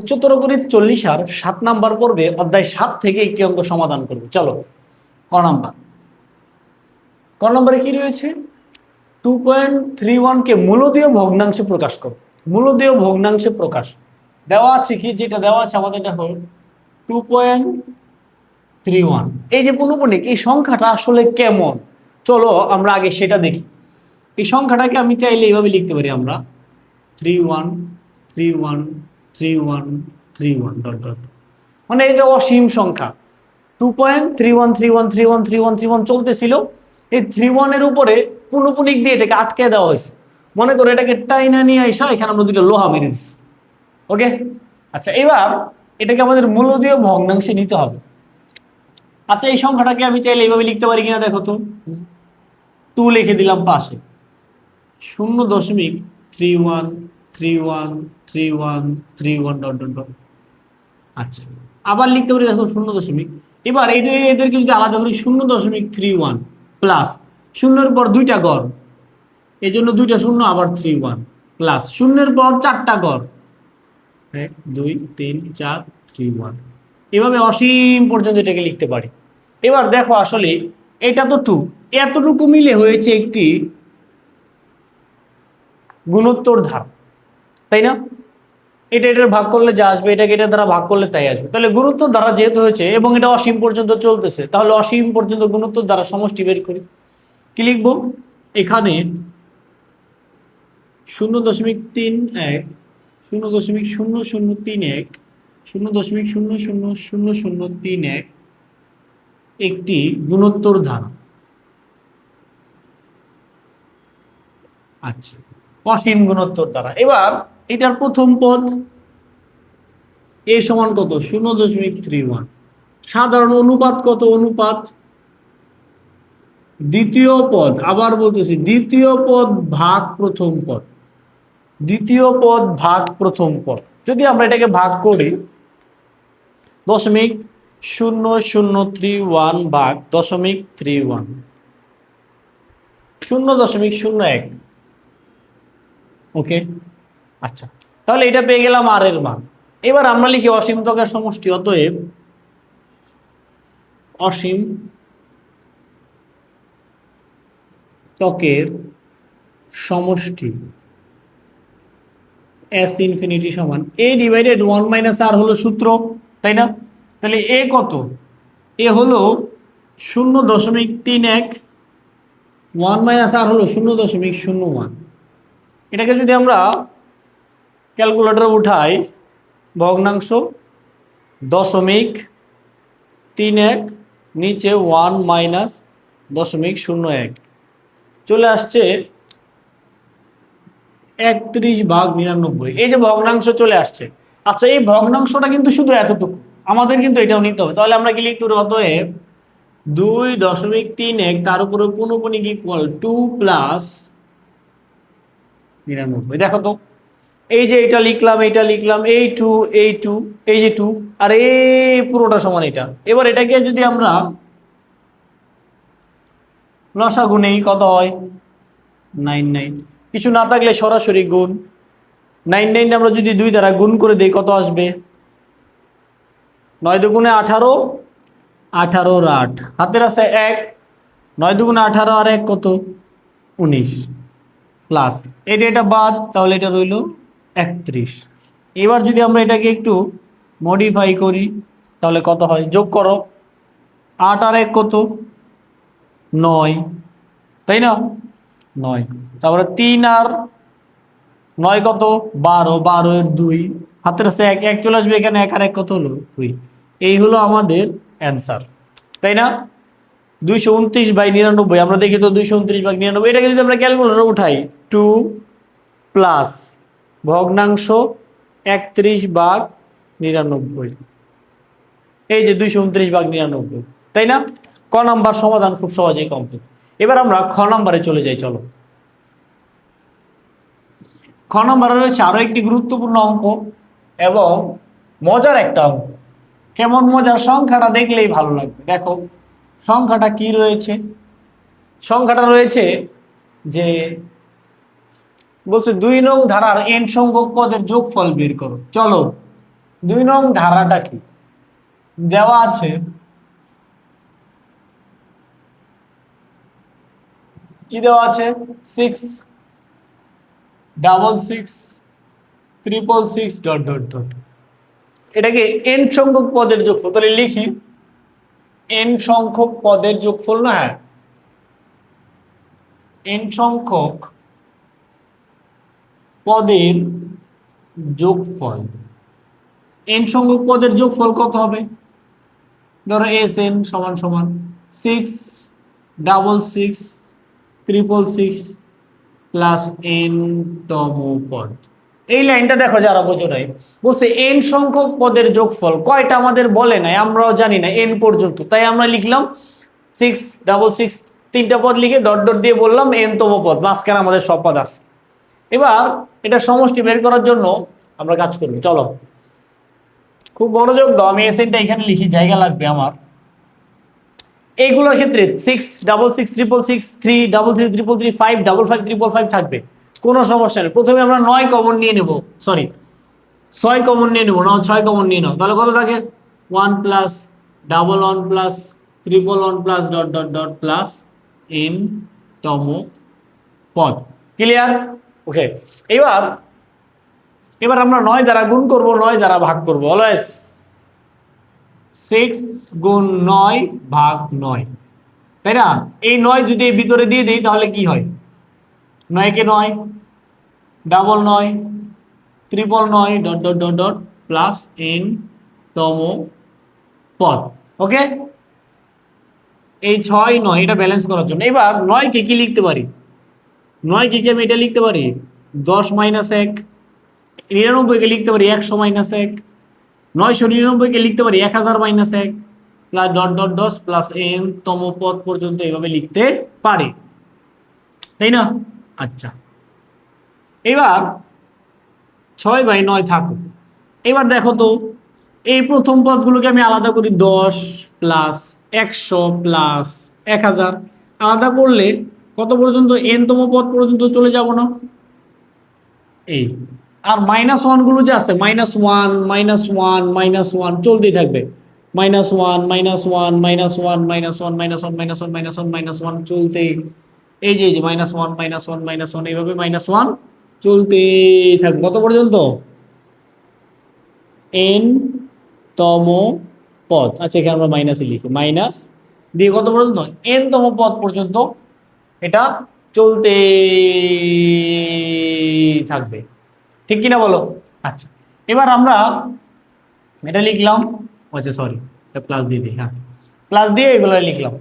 উচ্চতর গণিত 40 আর 7 নাম্বার পর্বে অধ্যায় 7 থেকে একটি অঙ্ক সমাধান করব। চলো, ক নাম্বার। ক নম্বরে কি রয়েছে? 2.31 কে মূলদীয় ভগ্নাংশে প্রকাশ করো। মূলদীয় ভগ্নাংশে প্রকাশ দেওয়া আছে কি, যেটা দেওয়া আছে আমাদের দেখো 2.31। এই যে পূর্ণপূর্ণিক, এই সংখ্যাটা আসলে কেমন, চলো আমরা আগে সেটা দেখি। এই সংখ্যাটাকে আমি চাইলে এইভাবে লিখতে পারি আমরা 31313131 ডট ডট, মানে এটা অসীম সংখ্যা। 2.3131313131 চলতেছিল, এই 31 উপরে পূর্ণপূর্ণিক দিয়ে এটাকে আটকে দেওয়া হয়েছে। মনে করো এটাকে টাইনা নিয়ে আসা, এখানে আমরা দুটো লোহা মেরে দিচ্ছি। ওকে, আচ্ছা, এবার এটাকে আমাদের মূলদীয় ভগ্নাংশে নিতে হবে। আচ্ছা, এই সংখ্যাটাকে আমি চাইলে এইভাবে লিখতে পারি কিনা দেখো তো। 2 লিখে দিলাম পাশে, 0.31313131 ডট ডট ডট। আচ্ছা, আবার লিখতে পারি দেখো 0. এবার এদেরকে যদি আলাদা করি 0.31 প্লাস শূন্যের পর দুইটা গড়, এই জন্য দুইটা শূন্য, আবার 31 প্লাস শূন্যের পর চারটা গড়, 1 2 3 4 31। এভাবে অসীম পর্যন্ত এটাকে লিখতে পারি। এবার দেখো আসলে এটা তো 2, এতটুকু মিলে হয়েছে একটি গুণোত্তর ধারা, তাই না? এটার ভাগ করলে যা আসবে, এটাকে এটা দ্বারা ভাগ করলে তাই আসবে। তাহলে গুণোত্তর দ্বারা যেহেতু হয়েছে এবং এটা অসীম পর্যন্ত চলতেছে, তাহলে অসীম পর্যন্ত গুণোত্তর দ্বারা সমষ্টি বের করি। কি লিখবো এখানে? 0.31 0.0031 0.000031 একটি গুণোত্তর ধারা। আচ্ছা, অসীম গুণোত্তর দ্বারা। এবার এটার প্রথম পদ এ সমান কত? 0.31। সাধারণ অনুপাত কত? অনুপাত দ্বিতীয় পদ, আবার বলতেছি দ্বিতীয় পদ ভাগ প্রথম পদ, দ্বিতীয় পদ ভাগ প্রথম পদ। যদি আমরা এটাকে ভাগ করি 0.0031 ভাগ 0.31, 0.01। ওকে, আচ্ছা, তাহলে এটা পেয়ে গেলাম আর এর মান। এবার আমরা লিখি অসীম ত্বকের সমষ্টি, অতএব অসীম ত্বকের সমষ্টি এস ইনফিনিটি সমান এ ডিভাইডেড 1 মাইনাস আর হলো সূত্র, তাই না? তাহলে এ কত? এ হলো 0.31, 1 মাইনাস আর হলো 0.01। এটাকে যদি আমরা ক্যালকুলেটরে উঠাই, ভগ্নাংশ 0.31 নিচে 1 মাইনাস 0.01 চলে আসছে 31/99। এই যে ভগ্নাংশ চলে আসছে। আচ্ছা, এই ভগ্নাংশটা কিন্তু শুধু এতটুকু, আমাদের কিন্তু এটাও নিতে হবে। তাহলে আমরা কি লিখতে পারি? অতএব 2.31 তার উপরে পূর্ণপূর্ণিক ইকুয়াল 2 প্লাস 99। দেখো তো, এই যে এটা লিখলাম, এটা লিখলাম, এই 2 এই 2 এই যে 2 আর এই পুরোটা সমান এটা। এবার এটাকে যদি আমরা লসাগু নেই, কত হয়? 99। কিছু না থাকলে সরাসরি গুণ। 99 আমরা যদি 2 দ্বারা গুণ করে দিই, কত আসবে? 9 দুগুণে 18, 18 আর 8 হাতের আছে 1, 9 দুগুণে 18 আর 1 কত? 19 প্লাস এটা বাদ, তাহলে এটা রইল 31। এবার যদি আমরা এটাকে একটু মডিফাই করি, তাহলে কত হয়? যোগ করো, 8 আর 1 কত? 9, তাই না? 9, তারপরে 3 আর 9 কত? 12, 12 এর 2 হাতের আছে 1, 1 চলে আসবে এখানে, 1 আর 1 কত হলো? 2। এই হলো আমাদের অ্যান্সার, তাই না? 229/99। আমরা দেখি তো 229/99, এটাকে যদি আমরা ক্যালকুলেটরে উঠাই, 2 প্লাস ভগ্নাংশ 31/99, এই যে 229/99, তাই না? ক নাম্বার সমাধান খুব সহজেই কমপ্লিট। এবার আমরা খ নাম্বারে চলে যাই। চলো, খ নম্বরে রয়েছে আরো একটি গুরুত্বপূর্ণ অঙ্ক এবং মজার একটা অঙ্ক। কেমন মজার? সংখ্যাটা দেখলেই ভালো লাগবে। দেখো সংখ্যাটা কি রয়েছে। সংখ্যাটা রয়েছে যে বলছে 2 নং ধারার n সংখ্যক পদের যোগফল বের করো। চলো 2 নং ধারাটা কি দেওয়া আছে, কি দেওয়া আছে 6 6 6 ডট ডট ডট, এটাকে n সংখ্যক পদের যোগফল, তাহলে লিখি n সংখ্যক পদের যোগফল না, হ্যাঁ n সংখ্যক পদের যোগফল। n সংখ্যক পদের যোগফল কত হবে, ধরো Sn সমান সমান 6 6 6 প্লাস n তম পদ। এই লাইনটা দেখো যারা বোঝো নাই, বলছে n সংখ্যক পদের যোগফল কয়টা আমাদের বলে নাই, আমরাও জানি না n পর্যন্ত, তাই আমরা লিখলাম 6 6 তিনটা পদ লিখে ডট ডট দিয়ে বললাম n তম পদ, মাঝখানে আমাদের সব পদ আছে। এবার এটা সমষ্টি বের করার জন্য আমরা কাজ করব, চলো খুব মনোযোগ দাও, আমি এসএনটা এখানে লিখি, জায়গা লাগবে আমার। এইগুলোর ক্ষেত্রে 6 6 6 6 3 3 3 3 5 5 5 5 থাকবে, কোনো সমস্যা নেই। প্রথমে আমরা 9 কমন নিয়ে নেব, সরি 6 কমন নিয়ে নেব, না 6 কমন নিয়ে নাও, তাহলে কত থাকে 1 plus 1 plus 1 plus dot dot dot plus n তম পদ। ক্লিয়ার? ওকে, এবার আমরা 9 দ্বারা গুণ করব, 9 দ্বারা ভাগ করব, অলওয়েজ 6 গুণ 9 ভাগ 9, তাই না? এই 9 যদি এর ভিতরে দিয়ে দিই তাহলে কি হয়, 9 কে 9 9 9 dot dot dot dot plus n তম পদ। ওকে, এই 6 9 এটা ব্যালেন্স করার জন্য। এবার 9 কে কি লিখতে পারি, 9 কে আমি এটা লিখতে পারি 10 মাইনাস 1, 99 কে লিখতে পারি 100 মাইনাস 1, 999 কে লিখতে পারি 1000 minus 1 plus dot dot 10 plus n তম পদ পর্যন্ত এইভাবে লিখতে পারি, তাই না? আচ্ছা, এবার 6/9 থাকুক। এবার দেখো তো এই প্রথম পদগুলোকে আমি আলাদা করি, 10 প্লাস 100 প্লাস 1000 আলাদা করলে কত পর্যন্ত, n তম পদ পর্যন্ত চলে যাব না? এই আর মাইনাস 1 গুলো যে আছে, -1 -1 চলতেই থাকবে, -1 -1 -1 -1 -1 -1 চলতেই, এই যে -1 -1 -1 এইভাবে -1 চলতেই থাকবে কত পর্যন্ত, n তম পদ। আচ্ছা, এখানে আমরা মাইনাসে লিখি, মাইনাস দিয়ে কত পর্যন্ত, n তম পদ পর্যন্ত এটা চলতে থাকবে, ঠিক কিনা বলো? আচ্ছা, এবার আমরা এটা লিখলাম, আচ্ছা সরি এটা প্লাস দিয়ে দিই, হ্যাঁ প্লাস দিয়ে এগুলো লিখলাম।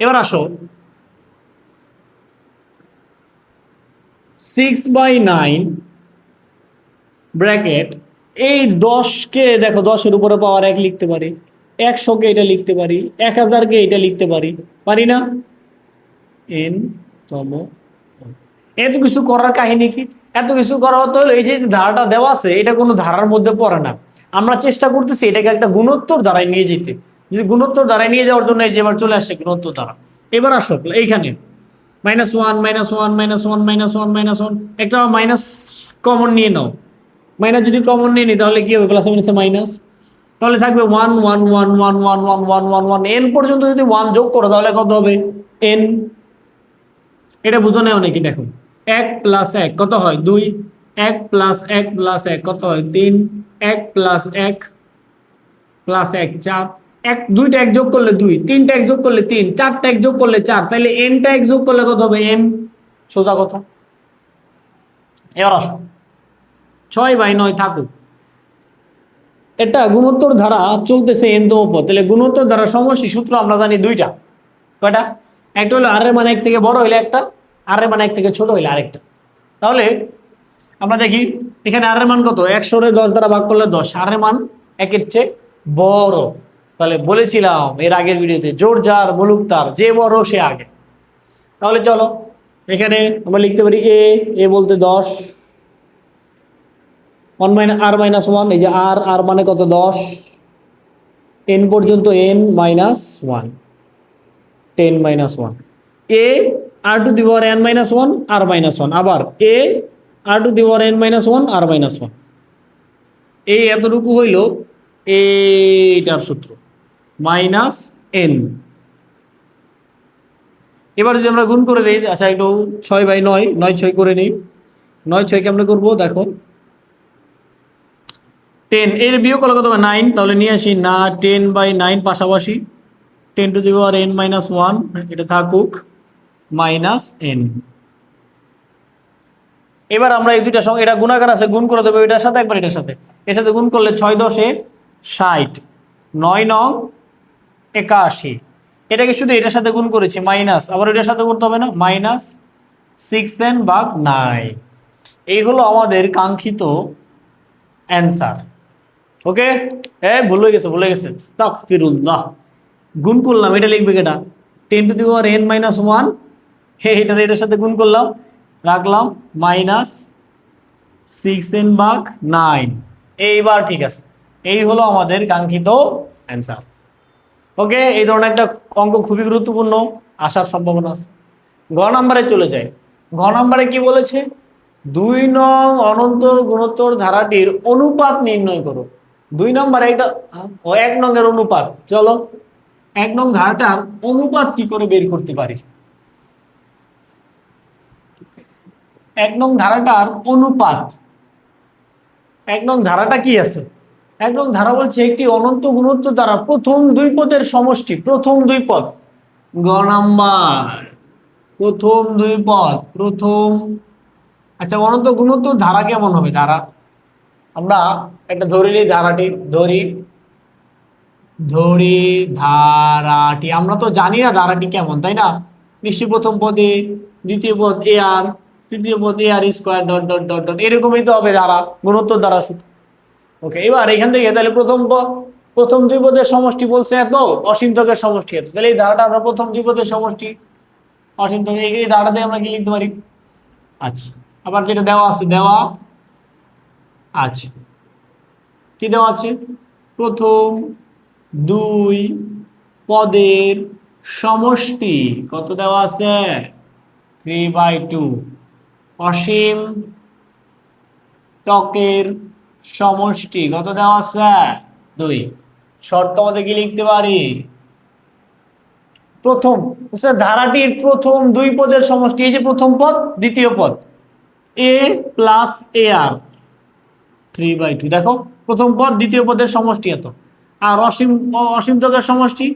এবার আসো 6/9 ব্র্যাকেট, এই 10কে দেখো 10-এর উপরে পাওয়ার 1 লিখতে পারি, 100-কে এটা লিখতে পারি, 1000-কে এটা লিখতে পারি, পারি না? n তম, এত কিছু করার কাহিনী কি, এত কিছু করা হতে হলো এই যে ধারাটা দেওয়া আছে এটা কোনো ধারার মধ্যে পড়ে না, আমরা চেষ্টা করতেছি এটাকে একটা গুণোত্তর ধারায় নিয়ে যেতে। যদি গুণোত্তর ধারায় নিয়ে যাওয়ার জন্য এই যে এবার চলে আসছে গুণোত্তর ধারা। এবার আসো এইখানে -1 -1 -1 -1 -1 একটা মাইনাস কমন নিয়ে নাও, মাইনাস যদি কমন নিয়ে নিই তাহলে কি হবে, প্লাস মাইনাসে মাইনাস, তাহলে থাকবে 1 1 1 1 1 1 1 1 1 n পর্যন্ত যদি 1 যোগ করো তাহলে কত হবে n, এটা বুঝো না অনেকে, দেখো 1 প্লাস 1 কত হয় 2, 1 প্লাস 1 প্লাস 1 কত হয় 3, 1 প্লাস 1 প্লাস 1 4, 1 2টা 1 যোগ করলে 2, 3টা 1 যোগ করলে 3, 4টা 1 যোগ করলে 4, তাহলে nটা 1 যোগ করলে কত হবে n, সোজা কথা। এবার আসো 6/9 থাকুক, এটা গুণোত্তর ধারা চলতেছে n তম পদ, তাহলে গুণোত্তর ধারা সমষ্টি সূত্র আমরা জানি দুইটা, কয়টা, একটা হলো r এর মান 1 থেকে বড় হইলে একটা, r এর মান 1 থেকে ছোট হইলে আরেকটা। তাহলে আমরা দেখি এখানে r এর মান কত, 100 10 দ্বারা ভাগ করলে 10, r এর মান 1 এর চেয়ে বড়, তাহলে বলেছিলাম এর আগের ভিডিওতে জোর যার মুলুক তার, যে বড় সে আগে। তাহলে চলো এখানে আমরা লিখতে পারি a বলতে 10, 1 - r - 1, এই যে r মানে কত 10, n পর্যন্ত n - 1 10 - 1, a r to the power n - 1 r - 1, আবার a r to the power n - 1 r - 1, এই এতটুকু হইল এইটার সূত্র মাইনাস এন। এবার যদি আমরা গুণ করে দিই, আচ্ছা একটু 6/9, 9 6 করে নিই। 9 6 কেমনে করবো দেখো, 10 এর বিয়োগ করলে কত হবে 9, তাহলে নিয়ে আসি না 10/9 পাশাপাশি 10⁻n-1 এটা থাকুক মাইনাস এন। এবার আমরা এই দুইটার সঙ্গে, এটা গুণাকার আছে, গুণ করে দেবো এটার সাথে একবার এটার সাথে, এর সাথে গুণ করলে 6 10 60, 9 9 81। এটাকে শুধু এটার সাথে গুণ করেছি মাইনাস, আবার এটার সাথে করতে হবে না, মাইনাস 6n/9। এই হলো আমাদের কাঙ্ক্ষিত অ্যান্সার। ওকে, ভুলে গেছে আস্তাগফিরুল্লাহ। গুণ করলাম, এটা লিখবে কেটা 10⁻n-1, এটার সাথে গুণ করলাম, রাখলাম মাইনাস 6n/9। এইবার ঠিক আছে, এই হলো আমাদের কাঙ্ক্ষিত অ্যান্সার। ওকে, এই ধরনের একটা অঙ্ক খুবই গুরুত্বপূর্ণ, আসার সম্ভাবনা আছে। ঘ নাম্বারে চলে যায়। ঘ নাম্বারে কি বলেছে, 2 নং অনন্তর গুণোত্তর ধারাটির অনুপাত নির্ণয় করো। 2 নম্বরে এটা 1 নং এর অনুপাত। চলো 1 নং ধারাটার অনুপাত কি করে বের করতে পারি। 1 নং ধারাটার অনুপাত, 1 নং ধারাটা কি আছে, 1 নং ধারা বলছে একটি অনন্ত গুণোত্তর দ্বারা প্রথম দুই পদের সমষ্টি, প্রথম দুই পদ। গ নাম্বার প্রথম দুই পদ, প্রথম। আচ্ছা, অনন্ত গুণোত্তর ধারা কেমন হবে, ধারা আমরা একটা ধরে নিই, ধারাটি ধরি ধারাটি, আমরা তো জানি না ধারাটি কেমন, তাই না? নিশ্চয়ই প্রথম পদে, দ্বিতীয় পদ এ আর, তৃতীয় পদ a r square dot dot dot dot, এরকমই তো হবে ধারা, গুণোত্তর ধারা সূত্র। ওকে, এবার এখান থেকে তাহলে প্রথম দুই পদের সমষ্টি বলছে এত, অসীম তকের সমষ্টি এত, তাহলে এই ধারাটা আমরা প্রথম দুই পদের সমষ্টি অসীম তক, এই ধারাটা দিয়ে আমরা কি লিখতে পারি। আচ্ছা, আবার যেটা দেওয়া আছে, দেওয়া আছে, কি দেওয়া আছে, প্রথম দুই পদের সমষ্টি কত দেওয়া আছে, 3/2। অসীম ত্বকের সমষ্টি কত দেওয়া আছে, 2। শর্ত মধ্যে কি লিখতে পারি, প্রথম ধারাটির প্রথম দুই পদের সমষ্টি, এই যে প্রথম পদ দ্বিতীয় পদ এ প্লাস এ আর 3/2। দেখো প্রথম পদ দ্বিতীয় পদের সমষ্টি এত, আর অসীম ত্বকের সমষ্টি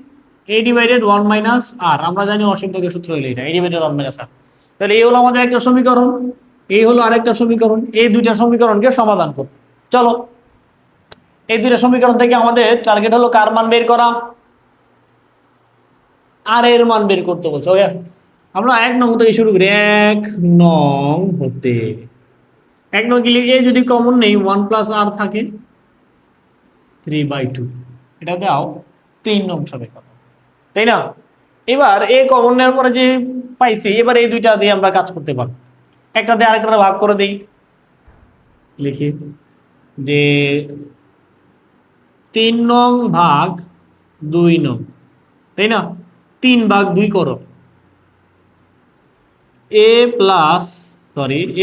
a/1 - r। আমরা জানি অসীম ত্বকের সূত্র হলো এটা, a/1 - r। তাহলে এই হলো আমাদের একটা সমীকরণ, এই হলো আরেকটা সমীকরণ, এই দুইটা সমীকরণকে সমাধান করব। চলো, এই দুইটা সমীকরণ থেকে আমাদের টার্গেট হলো কার মান বের করা, আর এর মান বের করতে বলছে। ওকে, আমরা 1 নং থেকে শুরু করি, 1 নং হতে 1 নং কি লিখে, যদি কমন নেই 1 + r থাকে 3/2, এটা দাও 3 নং সমীকরণ, তাই না? এবার এ কমন নেওয়ার পরে যে পাইছি, এবার এই দুইটা দিয়ে আমরা কাজ করতে পারবো। একটা দিয়ে আরেকটা ভাগ করে দিই, লিখি যে 3 নং ভাগ 2 নং, তাই না? 3/2 করো,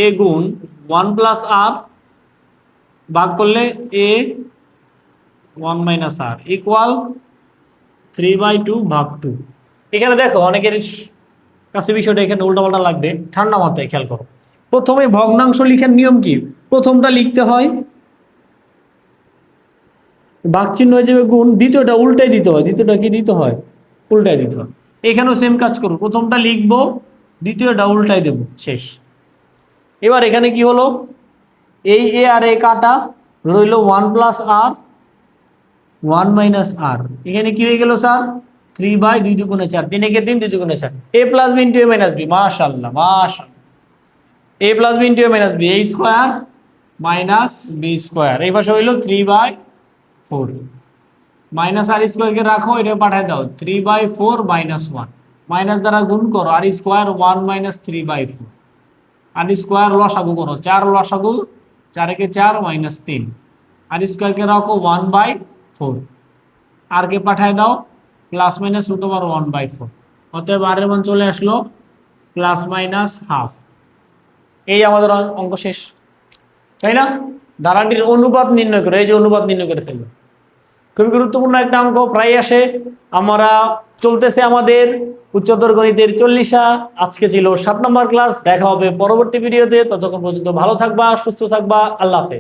এ গুণ 1 + r ভাগ করলে a1 - r ইকুয়াল 3/2/2। এখানে দেখো অনেকের কাছে বিষয়টা এখানে উল্টাপাল্টা লাগবে, ঠান্ডা মাথায় খেয়াল করো। প্রথমে ভগ্নাংশ লিখার নিয়ম কি, প্রথমটা লিখতে হয়, ভাগ চিহ্ন হয়ে যাবে গুণ, দ্বিতীয়টা উল্টাই দিতে হয়, দ্বিতীয়টা কি দিতে হয়, উল্টাই দিতে হয়। এখানেও সেম কাজ করবো, প্রথমটা লিখবো, দ্বিতীয়টা উল্টাই দেব, শেষ। এবার এখানে কি হলো, এই এ আর এ কাটা রইল 1 + r 1 - r। এখানে কি হয়ে গেল sir, 3/2 2 × 4, 3 × 3 2 × 4, a + b × a - b। মাশাআল্লাহ মাশাআল্লাহ, a + b × a - b, a² - b², এই পাশে হইল 3/4 -r² কে রাখো, এটা পাঠায় দাও 3/4 - 1, মাইনাস দ্বারা গুণ করো, r² 1 - 3/4, r² লসাগু করো, 4 লসাগু, 4 × 4 - 3, r² কে রাখো 1/4, আর কে পাঠায় দাও ±√1/4। অতএব আর এর মান চলে আসলো ±½ এই আমাদের অঙ্ক শেষ, তাই না? ধারাটির অনুপাত নির্ণয় করে, এই যে অনুপাত নির্ণয় করে ফেলবে। খুবই গুরুত্বপূর্ণ একটা অঙ্ক, প্রায় আসে। আমরা চলতেছে আমাদের উচ্চতর গণিতের 40। আজকে ছিল 7 নম্বর ক্লাস। দেখা হবে পরবর্তী ভিডিওতে। ততক্ষণ পর্যন্ত ভালো থাকবা, সুস্থ থাকবা। আল্লাহ হাফেজ।